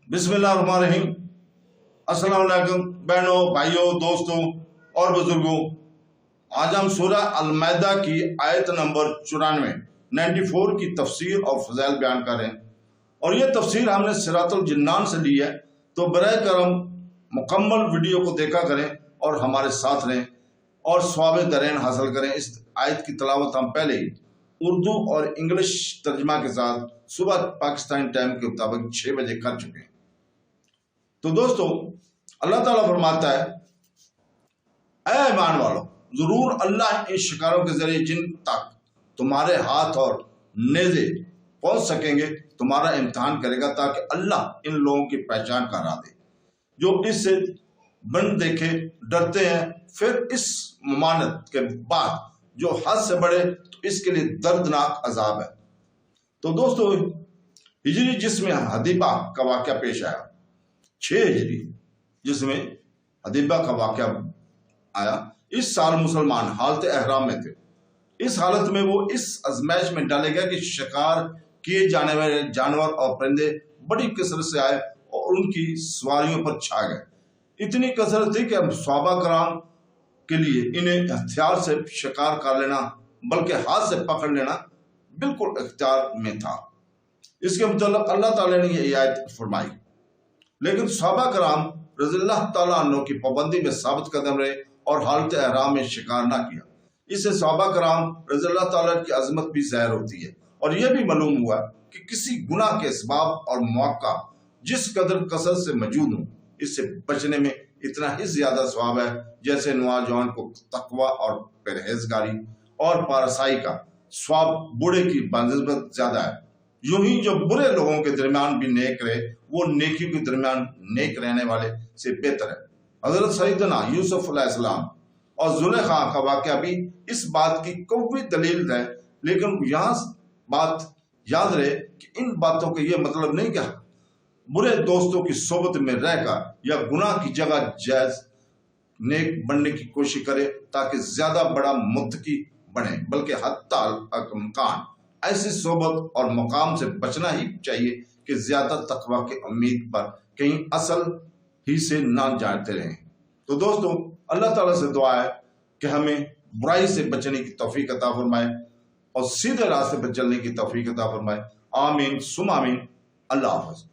बिस्मिल्लाहिर्रहमानिर्रहीम। अस्सलाम वालेकुम बहनों, भाइयों, दोस्तों और बुजुर्गों। आज हम सूरह अल-माइदा की आयत नंबर 94 की तफसीर और फज़ाइल बयान कर रहे हैं, और ये तफसीर हमने सिरातुल जिन्नान से ली है। तो बराए करम मुकम्मल वीडियो को देखा करें और हमारे साथ रहें और सवाब दरैन हासिल करें। इस आयत की तलावत हम पहले ही उर्दू और इंग्लिश तर्जमा के साथ सुबह पाकिस्तानी टाइम के मुताबिक 6 बजे कर चुके हैं। तो दोस्तों, अल्लाह ताला फरमाता है, ऐ ईमान वालों, जरूर अल्लाह इन शिकारों के जरिए जिन तक तुम्हारे हाथ और नेज़े पहुंच सकेंगे तुम्हारा इम्तिहान करेगा, ताकि अल्लाह इन लोगों की पहचान करा दे जो इससे बन देखे डरते हैं, फिर इस ममानत के बाद जो हद से बढ़े तो इसके लिए दर्दनाक अजाब है। तो दोस्तों, हिजरी जिसमें हदीबा का वाक़या पेश आया, 6 हिजरी जिसमें हदीबा का वाक़या आया, इस साल मुसलमान हालत एहराम में थे। इस हालत में वो इस आजमाइश में डाले गए कि शिकार किए जाने वाले जानवर और परिंदे बड़ी कसरत से आए और उनकी सवारियों पर छा गए। इतनी कसरत थी कि अब सहाबा कराम के लिए इन्हें हथियार से शिकार कर लेना बल्कि हाथ से पकड़ लेना बिल्कुल इख्तियार में था। इसके मुताल्लिक़ अल्लाह ताला ने ये आयत फरमाई, लेकिन सहाबा कराम रज़ियल्लाहु ताला अन्हु की पाबंदी में साबित कदम रहे और हालत एहराम में शिकार ना किया। इससे सहाबा कराम रज़ियल्लाहु ताला की अजमत भी ज़ाहिर होती है, और यह भी मालूम हुआ कि किसी गुनाह के असबाब और मौका जिस कदर कसरत से मौजूद हो, इससे बचने में इतना ही ज्यादा सवाब है जैसे नौजवान को तकवा और परहेजगारी और पारसाई का सवाब बूढ़े की बनस्बत ज्यादा है। यूं ही जो बुरे लोगों के दरमियान भी नेक रहे, वो नेकी के दरमियान नेक रहने वाले से बेहतर है। हजरत सैयदना यूसुफ अलैहिस्सलाम और जुलेखा का वाक़या भी इस बात की कवी दलील है, लेकिन यहाँ बात याद रहे कि इन बातों का ये मतलब नहीं कि बुरे दोस्तों की सोबत में रहकर या गुनाह की जगह जायज नेक बनने की कोशिश करे ताकि ज्यादा बड़ा मुत्तकी बने, बल्कि हत्ता अल-इम्कान ऐसी सोबत और मकाम से बचना ही चाहिए कि ज्यादा तकवा की उम्मीद पर कहीं असल ही से ना जाते रहें। तो दोस्तों, अल्लाह ताला से दुआ है कि हमें बुराई से बचने की तौफीक अता फरमाए और सीधे रास्ते पर चलने की तौफीक अता फरमाए। आमीन सुम आमीन। अल्लाह हाफ़िज़।